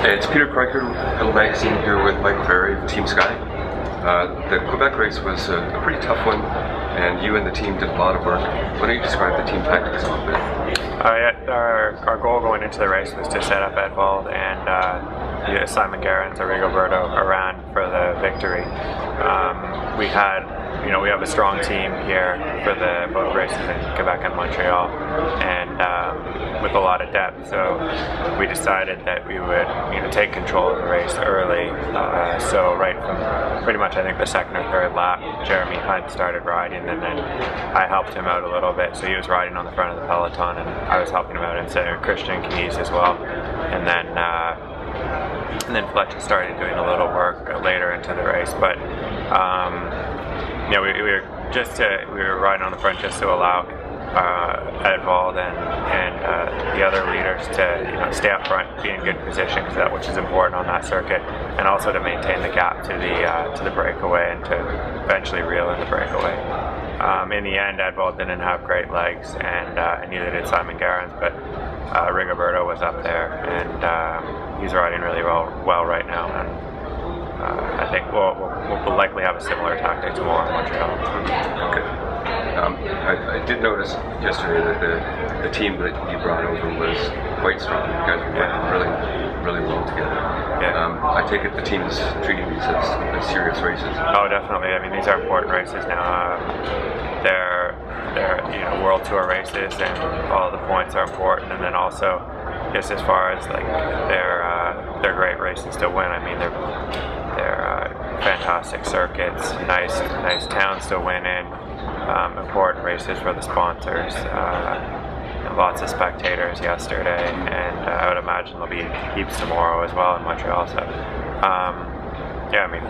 It's Peter Kraiker, Pedal Magazine, here with Michael Berry of Team Sky. The Quebec race was a pretty tough one, and you and the team did a lot of work. Why don't you describe the team tactics a little bit? Our goal going into the race was to set up Edvald and Simon Gerrans or Rigoberto around for the victory. We have a strong team here for both races in Quebec and Montreal, and with a lot of depth. So we decided that we would take control of the race early. So right from pretty much I think the second or third lap, Jeremy Hunt started riding, and then I helped him out a little bit. So he was riding on the front of the peloton, and I was helping him out in center. Christian Keys as well, and then Fletcher started doing a little work later into the race, but we were riding on the front just to allow Edvald and the other leaders to stay up front, be in good position, which is important on that circuit, and also to maintain the gap to the breakaway and to eventually reel in the breakaway. In the end, Edvald didn't have great legs, and neither did Simon Gerrans, but Rigoberto was up there, and he's riding really well right now. And I think we'll likely have a similar tactic tomorrow in Montreal. Okay. I did notice yesterday that the team that you brought over was quite strong. You guys were working really well together. Yeah. I take it the team is treating these as serious races. Oh, definitely. I mean, these are important races now. They're WorldTour races, and all the points are important. And then also, just as far as they're great races to win. I mean, they're fantastic circuits, nice towns to win in, important races for the sponsors, lots of spectators yesterday, and I would imagine there'll be heaps tomorrow as well in Montreal. So I mean,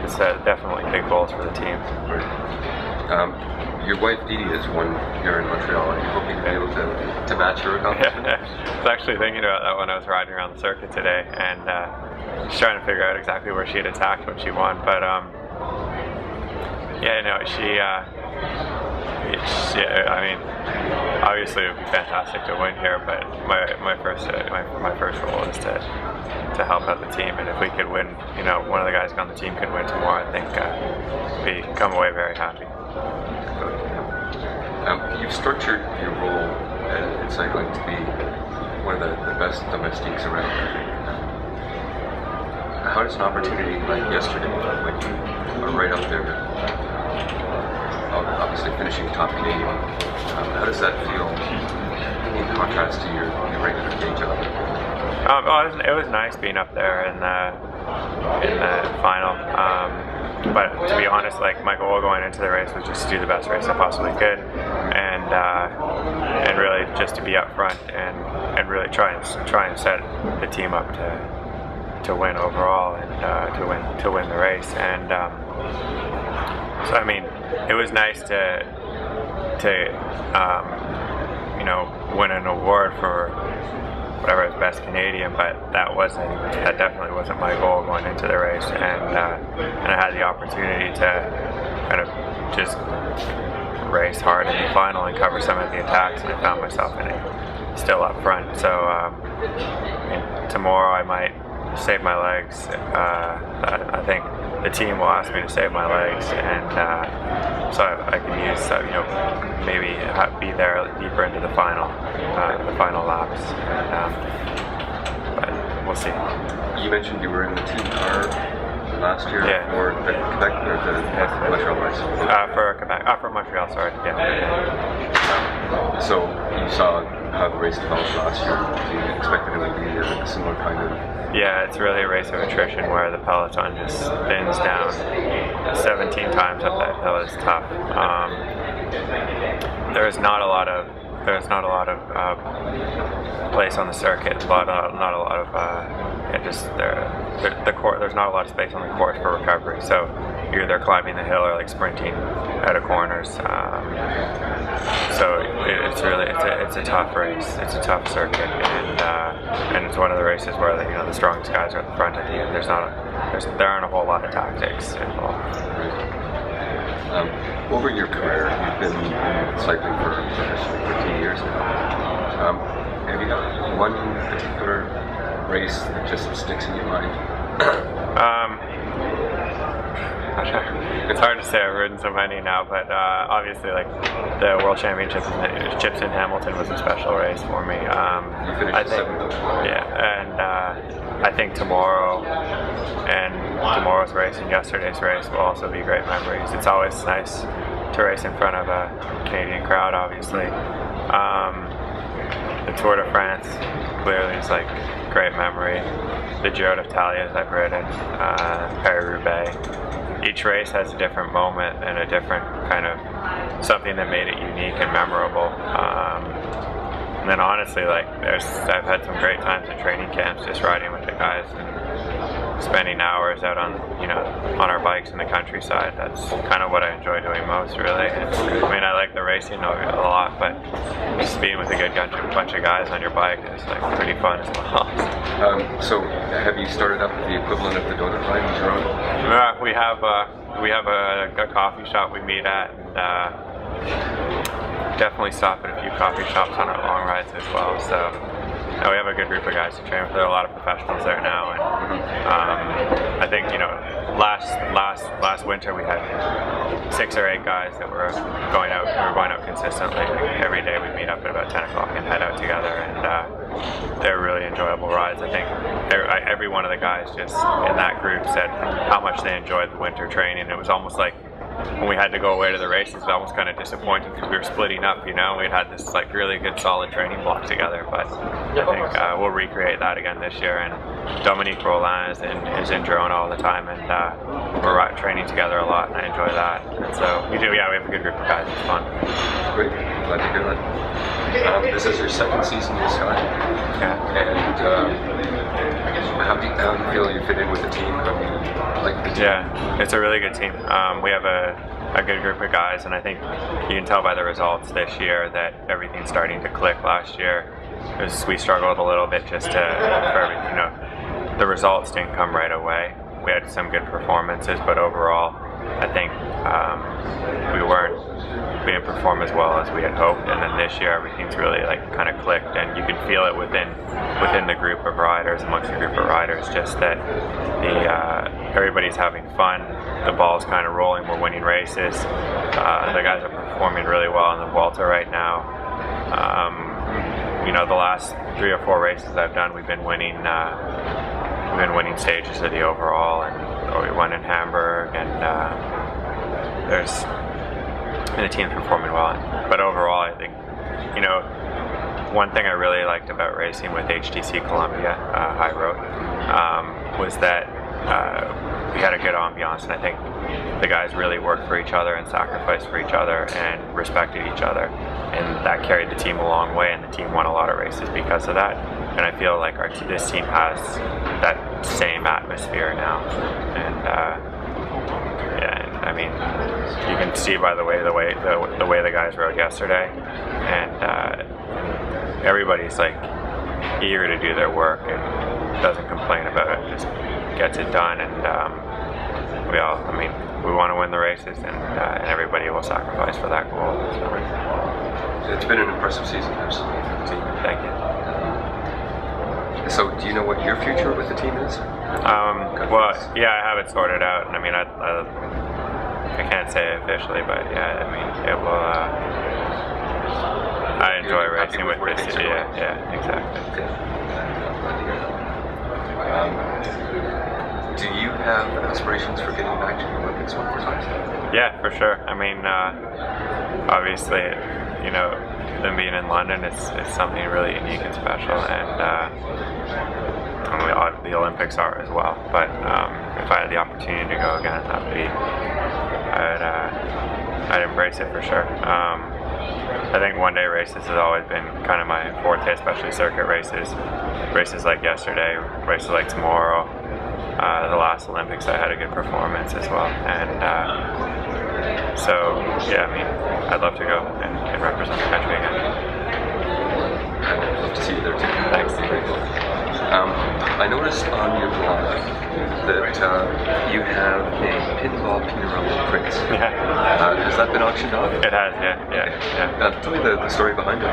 it's definitely big goals for the team. Your wife Dee Dee has won here in Montreal. Are you hoping to be able to match her accomplishment? I was actually thinking about that when I was riding around the circuit today, and just trying to figure out exactly where she had attacked when she won. But I mean, obviously it would be fantastic to win here, but my first role is to help out the team, and if we could win, one of the guys on the team could win tomorrow, I think we come away very happy. You've structured your role in cycling to be one of the best domestiques around. How does an opportunity like yesterday, when you are right up there, obviously finishing top Canadian, how does that feel in contrast to your regular day job? It was nice being up there in the final. But to be honest, like my goal going into the race was just to do the best race I possibly could, and really just to be up front and really try and set the team up to win overall and to win the race. And so I mean, it was nice to win an award for whatever is best Canadian, but that definitely wasn't my goal going into the race, and I had the opportunity to kind of just race hard in the final and cover some of the attacks, and I found myself still up front. So tomorrow I might save my legs. I think the team will ask me to save my legs, and so I can use maybe be there deeper into the final laps. But we'll see. You mentioned you were in the team car last year for the Quebec or the Montreal race. For Montreal, sorry. Yeah. So you saw how the race developed last year. Do you expect that it would be a similar kind of? Yeah, it's really a race of attrition where the peloton just spins down 17 times up that hill. Is tough. There's not a lot of place on the circuit. Not a lot of there's not a lot of space on the course for recovery. So you're either climbing the hill or like sprinting out of corners. So it's a tough race. It's a tough circuit, and it's one of the races where the strongest guys are at the front at the end. There aren't a whole lot of tactics involved. Over your career, you've been cycling for 15 years now. Have you got one particular race that just sticks in your mind? It's hard to say. I've ridden so many now, but obviously, like the World Championships in Hamilton was a special race for me. You finished I think, 7th. yeah, and I think tomorrow's race and yesterday's race will also be great memories. It's always nice to race in front of a Canadian crowd, obviously. The Tour de France clearly is like great memory. The Giro d'Italia I've ridden, Paris-Roubaix. Each race has a different moment and a different kind of something that made it unique and memorable. And then honestly, like I've had some great times at training camps, just riding with the guys and spending hours out on our bikes in the countryside. That's kind of what I enjoy doing most, really. I mean, I like the racing a lot, but just being with a good bunch of guys on your bike is like pretty fun as well. So, have you started up the equivalent of the Doughnut Ride in Girona? We have a coffee shop we meet at, and definitely stop at a few coffee shops on our long rides as well. So we have a good group of guys to train with. There are a lot of professionals there now, and I think last winter we had 6 or 8 guys that were going out. We were going out consistently. Like every day we'd meet up at about 10 o'clock and head out together, and they're really enjoyable rides. I think every one of the guys just in that group said how much they enjoyed the winter training. It was almost like when we had to go away to the races, it was almost kind of disappointing because we were splitting up, We'd had this like really good solid training block together, but I think we'll recreate that again this year. And Dominique Rollin is in Girona all the time, and we're training together a lot, and I enjoy that. And so we have a good group of guys. It's fun. Great, glad to hear that. This is your 2nd season in Sky. Yeah. And how do you feel you fit in with the team? Like the team? Yeah, it's a really good team. We have a good group of guys, and I think you can tell by the results this year that everything's starting to click. Last year, we struggled a little bit just for everything. The results didn't come right away. We had some good performances, but overall, I think we didn't perform as well as we had hoped. And then this year, everything's really like kind of clicked, and you can feel it within the group of riders, amongst the group of riders, just that everybody's having fun. The ball's kind of rolling. We're winning races. The guys are performing really well in the WorldTour right now. The last 3 or 4 races I've done, we've been winning stages of the overall, and we won in Hamburg, and the team's performing well. But overall, I think one thing I really liked about racing with HTC Columbia High Road was that we had a good ambiance, and I think the guys really worked for each other and sacrificed for each other and respected each other, and that carried the team a long way, and the team won a lot of races because of that. And I feel like this team has that same atmosphere now, and I mean, you can see by the way the guys rode yesterday, and everybody's like eager to do their work and doesn't complain about it, just gets it done. And we want to win the races, and everybody will sacrifice for that goal. So. It's been an impressive season, absolutely, for the team. Thank you. So, do you know what your future with the team is? Well, yeah, I have it sorted out, and I mean, I can't say it officially, but yeah, I mean, it will. I enjoy racing with this city. Yeah, exactly. Okay. Do you have aspirations for getting back to the Olympics one more time? Yeah, for sure. I mean, obviously, them being in London is something really unique and special, and the Olympics are as well. But if I had the opportunity to go again, that would be, I'd embrace it for sure. I think one-day races has always been kind of my forte, especially circuit races. Races like yesterday, races like tomorrow. The last Olympics, I had a good performance as well, and so yeah, I mean, I'd love to go and represent the country again. I'd love to see you there too. Thanks. I noticed on your blog that you have a Pinball Pinarello Prince. Yeah. Has that been auctioned off? It has, yeah. Tell me the story behind it.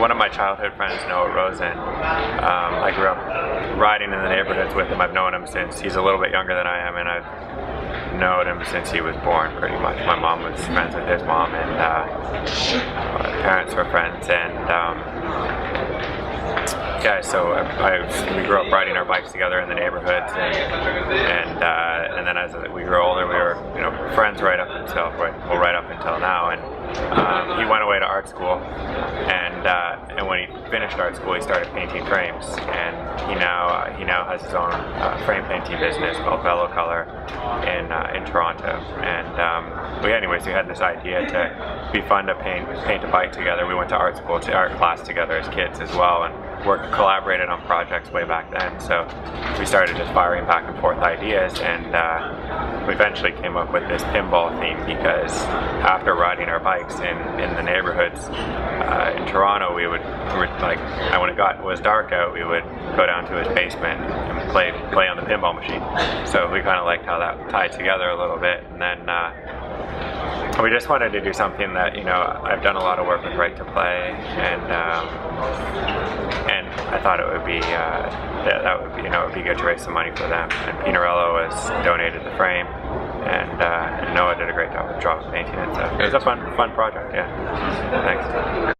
one of my childhood friends, Noah Rosen. I grew up riding in the neighborhoods with him. I've known him since he's a little bit younger than I am, and I've known him since he was born, pretty much. My mom was friends with his mom, and my parents were friends, and yeah, so we grew up riding our bikes together in the neighborhoods, and then as we grew older, we were friends right up until now. And he went away to art school, and when he finished art school, he started painting frames, and he now has his own frame painting business called Color in Toronto. And we had this idea to be fun to paint a bike together. We went to art class together as kids as well, and collaborated on projects way back then. So we started just firing back and forth ideas, and we eventually came up with this pinball theme, because after riding our bikes in the neighborhoods in Toronto, when it was dark out, we would go down to his basement and play on the pinball machine. So we kind of liked how that tied together a little bit, and then we just wanted to do something that I've done a lot of work with Right to Play, and I thought it would be it would be good to raise some money for them. And Pinarello has donated the frame, and Noah did a great job of painting it. So it was a fun project. Yeah, thanks.